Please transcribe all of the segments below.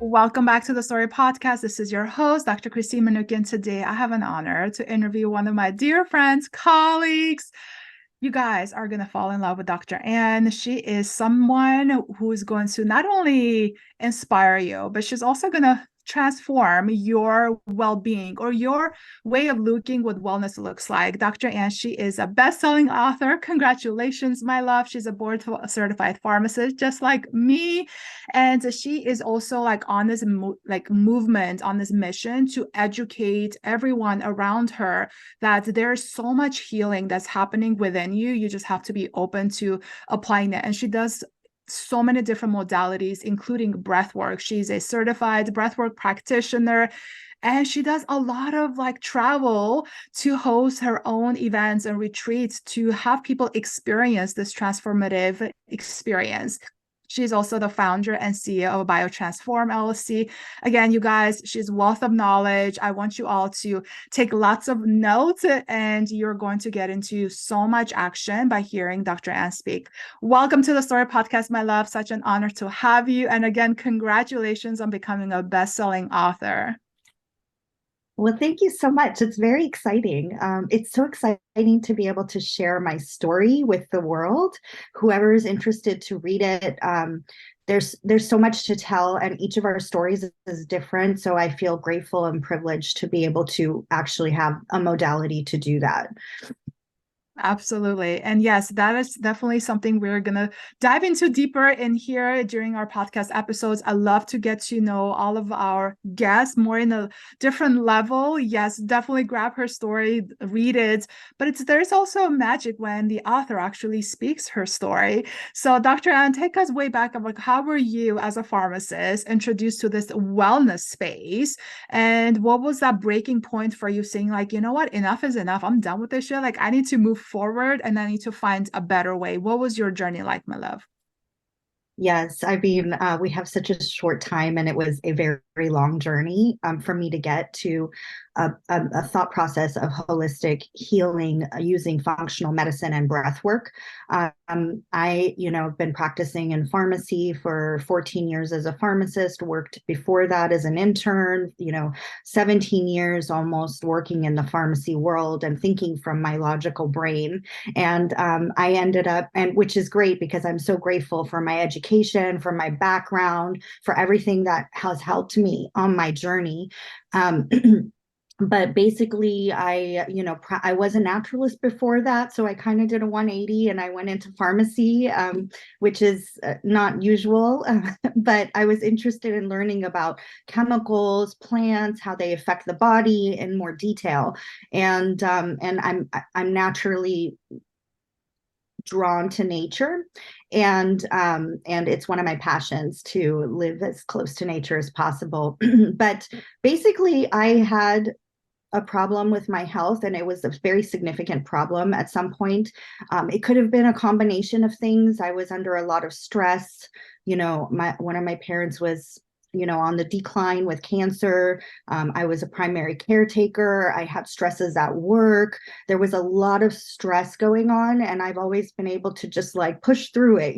Welcome back to the STORRIE Podcast. This is your host, Dr. Christine Manookian. Today, I have an honor to interview one of my dear friends, colleagues. You guys are going to fall in love with Dr. Anne. She is someone who is going to not only inspire you, but she's also going to transform your well-being or your way of looking what wellness looks like. Dr. Anne, she is a best-selling author. Congratulations, my love. She's a board-certified pharmacist, just like me. And she is also like on this movement, on this mission to educate everyone around her that there's so much healing that's happening within you. You just have to be open to applying it. And she does so many different modalities, including breathwork. She's a certified breathwork practitioner. And she does a lot of like travel to host her own events and retreats to have people experience this transformative experience. She's also the founder and CEO of BioTransform LLC. Again, you guys, she's wealth of knowledge. I want you all to take lots of notes, and you're going to get into so much action by hearing Dr. Anne speak. Welcome to the STORRIE Podcast, my love. Such an honor to have you. And again, congratulations on becoming a best-selling author. Well, thank you so much. It's very exciting. It's so exciting to be able to share my story with the world. Whoever is interested to read it, there's so much to tell, and each of our stories is different. So I feel grateful and privileged to be able to actually have a modality to do that. Absolutely. And yes, that is definitely something we're going to dive into deeper in here during our podcast episodes. I love to get to know all of our guests more in a different level. Yes, definitely grab her story, read it. But there's also magic when the author actually speaks her story. So Dr. Anne, take us way back of like, how were you as a pharmacist introduced to this wellness space? And what was that breaking point for you saying like, you know what, enough is enough. I'm done with this shit. Like I need to move forward and I need to find a better way. What was your journey like, my love? Yes, I mean, we have such a short time, and it was a very, very long journey for me to get to a thought process of holistic healing using functional medicine and breath work. I've been practicing in pharmacy for 14 years as a pharmacist, worked before that as an intern, 17 years almost working in the pharmacy world and thinking from my logical brain. And I ended up, and which is great because I'm so grateful for my education, for my background, for everything that has helped me on my journey. But basically I was a naturalist before that, so I kind of did a 180 and I went into pharmacy, which is not usual. But I was interested in learning about chemicals, plants, how they affect the body in more detail. And I'm naturally drawn to nature, and it's one of my passions to live as close to nature as possible. But basically I had a problem with my health, and it was a very significant problem at some point. It could have been a combination of things. I was under a lot of stress. One of my parents was on the decline with cancer. I was a primary caretaker. I had stresses at work. There was a lot of stress going on, and I've always been able to just like push through it,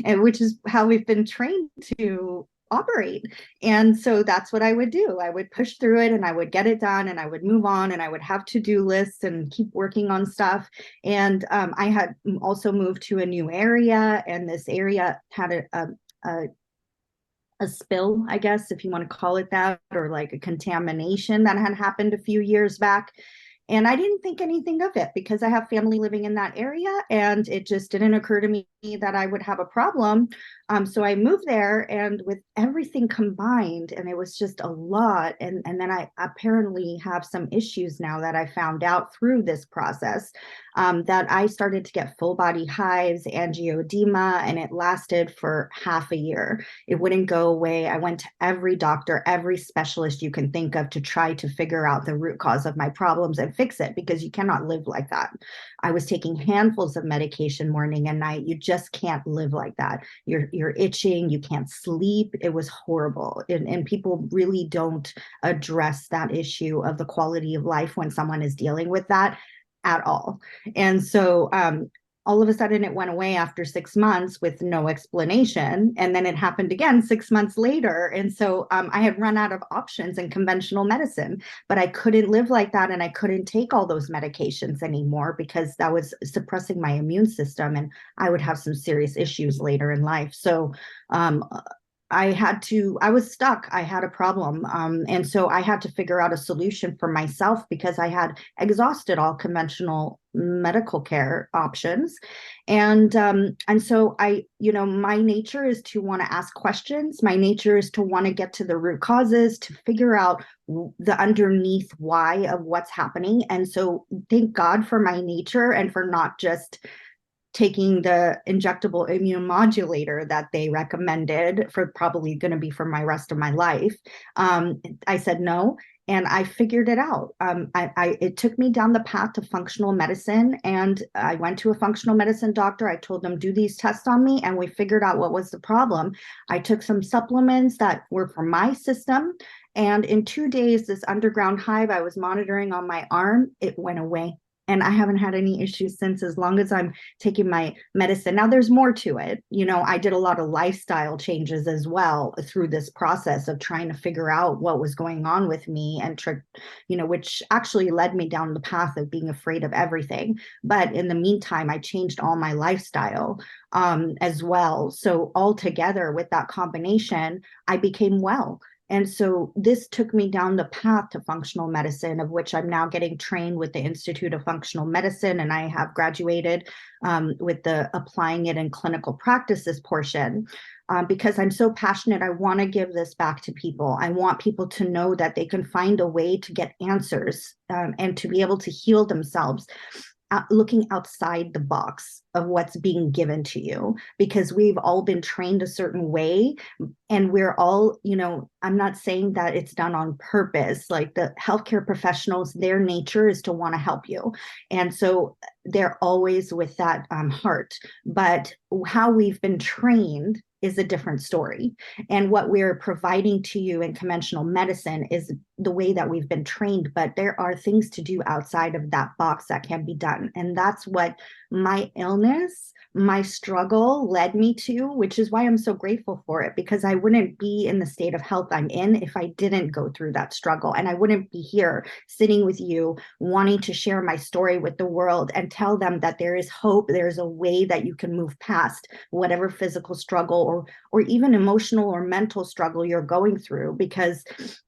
and which is how we've been trained to operate. And so that's what I would do. I would push through it and I would get it done and I would move on, and I would have to-do lists and keep working on stuff. And I had also moved to a new area, and this area had a spill, I guess, if you want to call it that, or like a contamination that had happened a few years back. And I didn't think anything of it because I have family living in that area, and it just didn't occur to me that I would have a problem. So I moved there, and with everything combined, and it was just a lot. And then I apparently have some issues now that I found out through this process, that I started to get full body hives, angioedema, and it lasted for half a year. It wouldn't go away. I went to every doctor, every specialist you can think of to try to figure out the root cause of my problems and fix it, because you cannot live like that. I was taking handfuls of medication morning and night. You just can't live like that. You're itching, you can't sleep. It was horrible. And people really don't address that issue of the quality of life when someone is dealing with that at all. And so all of a sudden it went away after 6 months with no explanation. And then it happened again 6 months later. And so I had run out of options in conventional medicine, but I couldn't live like that. And I couldn't take all those medications anymore because that was suppressing my immune system. And I would have some serious issues later in life. So I was stuck. I had a problem. And so I had to figure out a solution for myself because I had exhausted all conventional medical care options. And so my nature is to want to ask questions. My nature is to want to get to the root causes, to figure out the underneath why of what's happening. And so thank God for my nature and for not just taking the injectable immunomodulator that they recommended for probably going to be for my rest of my life. I said no, and I figured it out. It took me down the path to functional medicine, and I went to a functional medicine doctor. I told them, do these tests on me, and we figured out what was the problem. I took some supplements that were for my system, and in 2 days, this underground hive I was monitoring on my arm, it went away. And I haven't had any issues since, as long as I'm taking my medicine. Now, there's more to it. I did a lot of lifestyle changes as well through this process of trying to figure out what was going on with me, and which actually led me down the path of being afraid of everything. But in the meantime, I changed all my lifestyle as well. So altogether, with that combination, I became well. And so this took me down the path to functional medicine, of which I'm now getting trained with the Institute of Functional Medicine, and I have graduated with the applying it in clinical practices portion. Because I'm so passionate, I want to give this back to people. I want people to know that they can find a way to get answers and to be able to heal themselves, looking outside the box of what's being given to you, because we've all been trained a certain way, and we're all, I'm not saying that it's done on purpose. Like, the healthcare professionals, their nature is to want to help you, and so they're always with that heart. But how we've been trained is a different story. And what we're providing to you in conventional medicine is the way that we've been trained, but there are things to do outside of that box that can be done. And that's what my illness, my struggle led me to, which is why I'm so grateful for it, because I wouldn't be in the state of health I'm in if I didn't go through that struggle. And I wouldn't be here sitting with you, wanting to share my story with the world and tell them that there is hope, there's a way that you can move past whatever physical struggle or even emotional or mental struggle you're going through, because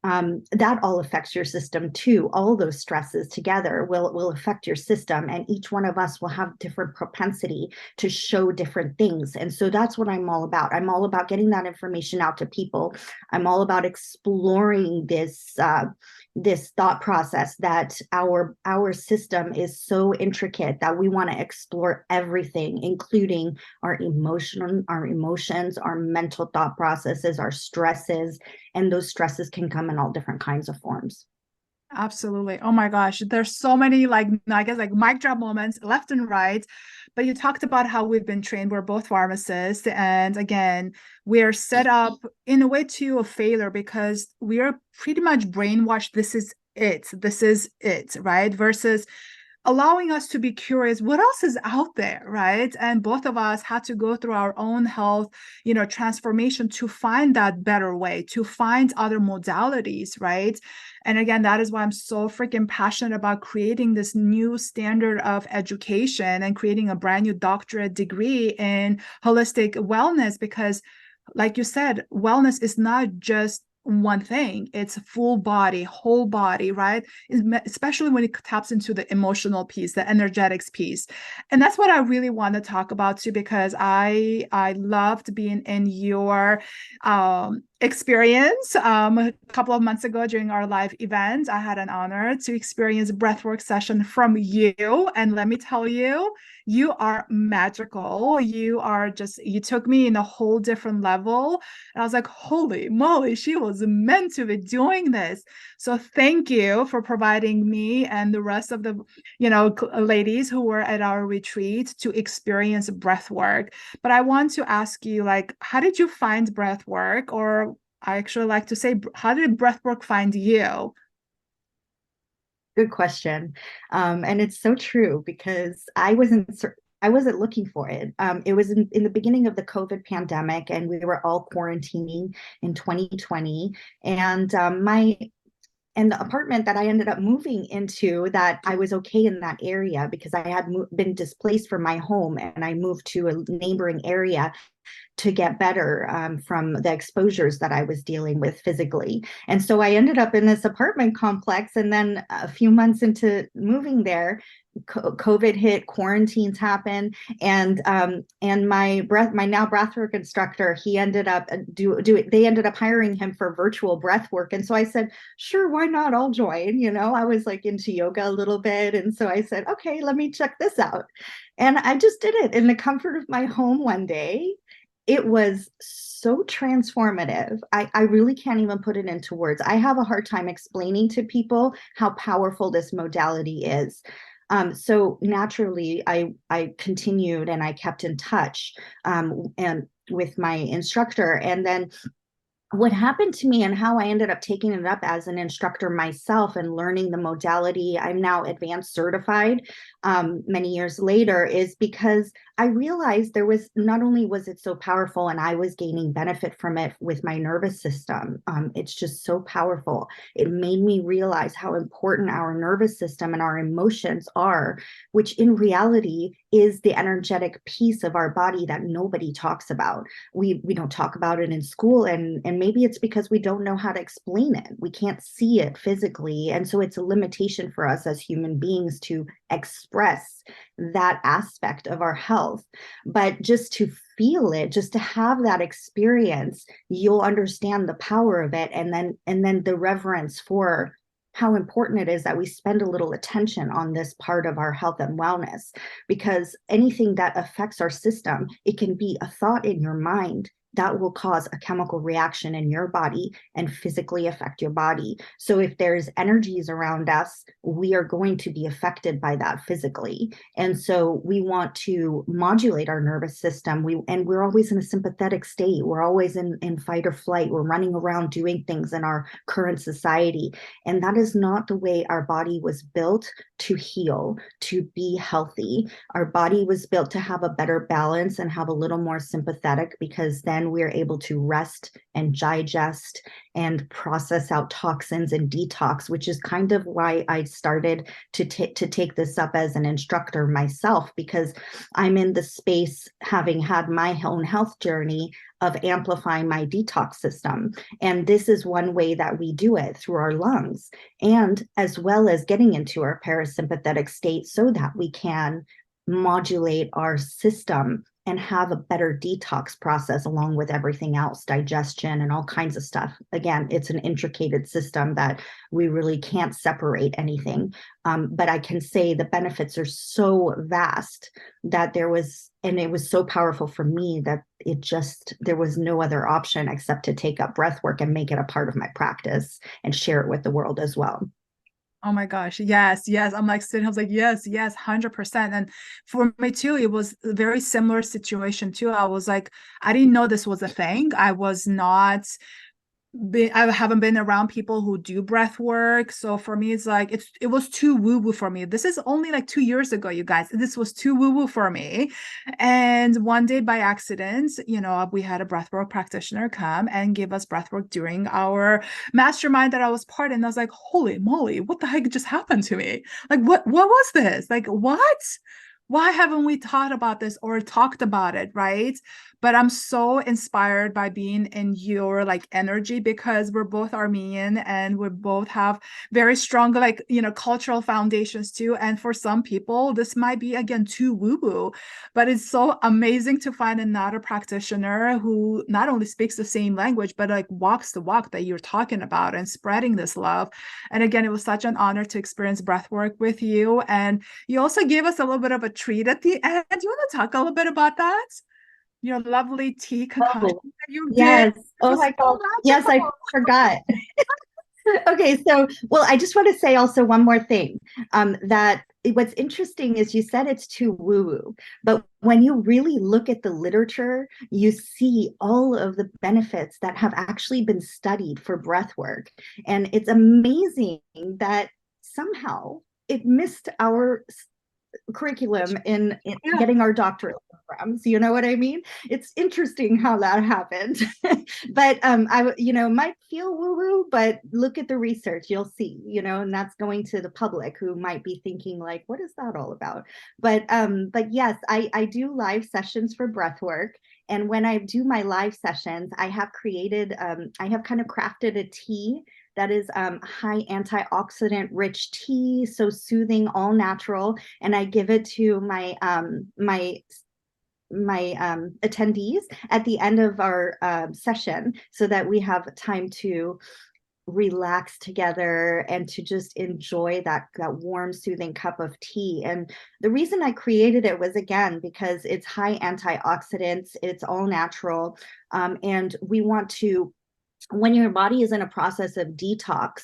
that all affects your system too. All those stresses together will affect your system, and each one of us will have different propensity to show different things. And so that's what I'm all about. I'm all about getting that information out to people. I'm all about exploring this thought process that our system is so intricate that we want to explore everything, including our emotions, our mental thought processes, our stresses, and those stresses can come in all different kinds of forms. Absolutely. Oh my gosh. There's so many, I guess, mic drop moments left and right. But you talked about how we've been trained. We're both pharmacists. And again, we're set up in a way to a failure because we are pretty much brainwashed. This is it. This is it, right? Versus allowing us to be curious, what else is out there, right? And both of us had to go through our own health, transformation to find that better way, to find other modalities, right? And again, that is why I'm so freaking passionate about creating this new standard of education and creating a brand new doctorate degree in holistic wellness, because like you said, wellness is not just one thing. It's full body, whole body, right? Especially when it taps into the emotional piece, the energetics piece. And that's what I really want to talk about too, because I loved being in your experience. A couple of months ago during our live event, I had an honor to experience a breathwork session from you. And let me tell you, you are magical. You took me in a whole different level. And I was like, holy moly, she was meant to be doing this. So thank you for providing me and the rest of the, ladies who were at our retreat to experience breath work. But I want to ask you, how did you find breath work? Or I actually like to say, how did breath work find you? Good question. And it's so true, because I wasn't I wasn't looking for it. It was in the beginning of the COVID pandemic, and we were all quarantining in 2020. And the apartment that I ended up moving into, that I was okay in that area because I had been displaced from my home, and I moved to a neighboring area to get better from the exposures that I was dealing with physically. And so I ended up in this apartment complex. And then a few months into moving there, COVID hit, quarantines happened, and my now breathwork instructor, he ended up they ended up hiring him for virtual breathwork. And so I said, sure, why not? I'll join. I was like into yoga a little bit, and so I said, okay, let me check this out. And I just did it in the comfort of my home one day. It was so transformative. I really can't even put it into words. I have a hard time explaining to people how powerful this modality is. So naturally, I continued and I kept in touch and with my instructor. And then what happened to me and how I ended up taking it up as an instructor myself and learning the modality, I'm now advanced certified many years later, is because I realized there was, not only was it so powerful and I was gaining benefit from it with my nervous system, it's just so powerful. It made me realize how important our nervous system and our emotions are, which in reality is the energetic piece of our body that nobody talks about. We don't talk about it in school, and maybe it's because we don't know how to explain it. We can't see it physically. And so it's a limitation for us as human beings to express that aspect of our health. But just to feel it, just to have that experience, you'll understand the power of it. And then the reverence for how important it is that we spend a little attention on this part of our health and wellness, because anything that affects our system, it can be a thought in your mind that will cause a chemical reaction in your body and physically affect your body. So if there's energies around us, we are going to be affected by that physically. And so we want to modulate our nervous system. We're always in a sympathetic state. We're always in fight or flight. We're running around doing things in our current society. And that is not the way our body was built to heal, to be healthy. Our body was built to have a better balance and have a little more sympathetic, because then we're able to rest and digest and process out toxins and detox, which is kind of why I started to take this up as an instructor myself, because I'm in the space, having had my own health journey, of amplifying my detox system. And this is one way that we do it, through our lungs, and as well as getting into our parasympathetic state so that we can modulate our system and have a better detox process along with everything else, digestion and all kinds of stuff. Again, it's an intricate system that we really can't separate anything. But I can say the benefits are so vast that it was so powerful for me that there was no other option except to take up breath work and make it a part of my practice and share it with the world as well. Oh my gosh. Yes. Yes. I'm like sitting, I was like, yes, 100%. And for me too, it was a very similar situation too. I was like, I didn't know this was a thing. I haven't been around people who do breath work. So for me, it's like, it was too woo-woo for me. This is only like 2 years ago, you guys. This was too woo-woo for me. And one day by accident, we had a breathwork practitioner come and give us breathwork during our mastermind that I was part in. And I was like, holy moly, what the heck just happened to me? Like, what was this? Like, what? Why haven't we thought about this or talked about it, right? But I'm so inspired by being in your like energy, because we're both Armenian and we both have very strong cultural foundations too. And for some people, this might be again too woo-woo, but it's so amazing to find another practitioner who not only speaks the same language, but like walks the walk that you're talking about and spreading this love. And again, it was such an honor to experience breathwork with you. And you also gave us a little bit of a treat at the end. Do you want to talk a little bit about that? Your lovely tea concoction that you Yes. did. Oh my God. Yes, I forgot. Okay, so, well, I just want to say also one more thing, that what's interesting is you said it's too woo-woo, but when you really look at the literature, you see all of the benefits that have actually been studied for breath work. And it's amazing that somehow it missed our curriculum in Yeah. getting our doctorate programs. You know what I mean? It's interesting how that happened. But might feel woo-woo, but look at the research, you'll see, and that's going to the public who might be thinking like, what is that all about? But yes, I do live sessions for breath work. And when I do my live sessions, I have kind of crafted a tea that is high antioxidant-rich tea, so soothing, all natural. And I give it to my attendees at the end of our session, so that we have time to relax together and to just enjoy that warm, soothing cup of tea. And the reason I created it was, again, because it's high antioxidants, it's all natural, and we want to, when your body is in a process of detox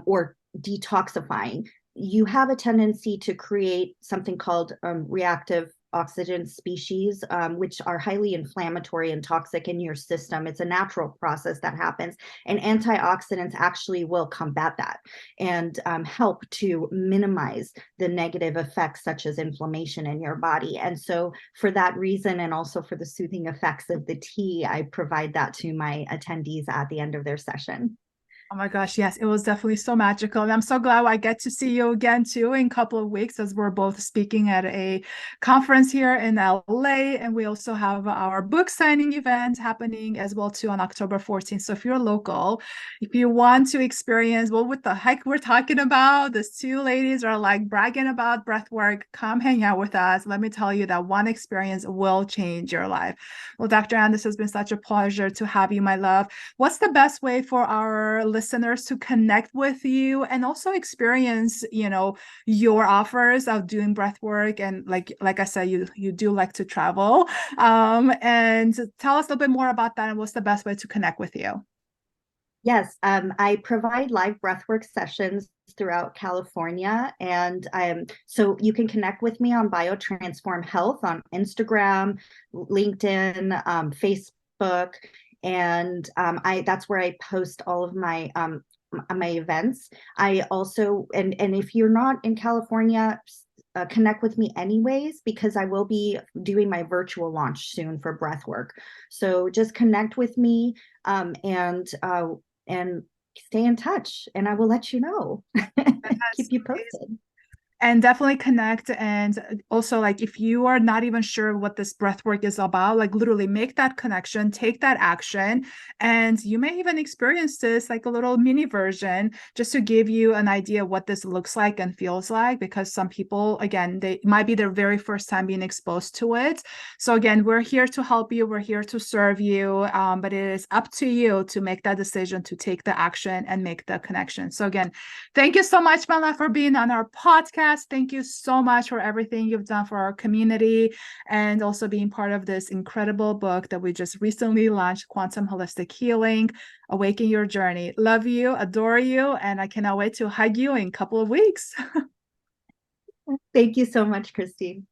or detoxifying, you have a tendency to create something called reactive oxygen species, which are highly inflammatory and toxic in your system. It's a natural process that happens, and antioxidants actually will combat that and help to minimize the negative effects such as inflammation in your body. And so for that reason, and also for the soothing effects of the tea, I provide that to my attendees at the end of their session. Oh my gosh, yes, it was definitely so magical. And I'm so glad I get to see you again too in a couple of weeks, as we're both speaking at a conference here in LA. And we also have our book signing event happening as well too on October 14th. So if you're local, if you want to experience what the heck we're talking about, these two ladies are like bragging about breath work, come hang out with us. Let me tell you that one experience will change your life. Well, Dr. Anne, this has been such a pleasure to have you, my love. What's the best way for our listeners to connect with you and also experience, your offers of doing breath work? And like I said, you do like to travel. And tell us a little bit more about that and what's the best way to connect with you. Yes, I provide live breathwork sessions throughout California. And so you can connect with me on BioTransform Health on Instagram, LinkedIn, Facebook. And that's where I post all of my events. I also, and if you're not in California, connect with me anyways, because I will be doing my virtual launch soon for breathwork. So just connect with me, and stay in touch, and I will let you know. Keep you posted. And definitely connect. And also, like, if you are not even sure what this breath work is about, like literally make that connection, take that action, and you may even experience this like a little mini version just to give you an idea what this looks like and feels like, because some people, again, they might be their very first time being exposed to it. So again, we're here to help you, we're here to serve you, but it is up to you to make that decision, to take the action and make the connection. So again, thank you so much, Mala, for being on our podcast. Thank you so much for everything you've done for our community, and also being part of this incredible book that we just recently launched, Quantum Holistic Healing, Awaken Your Journey. Love you, adore you, and I cannot wait to hug you in a couple of weeks. Thank you so much, Christine.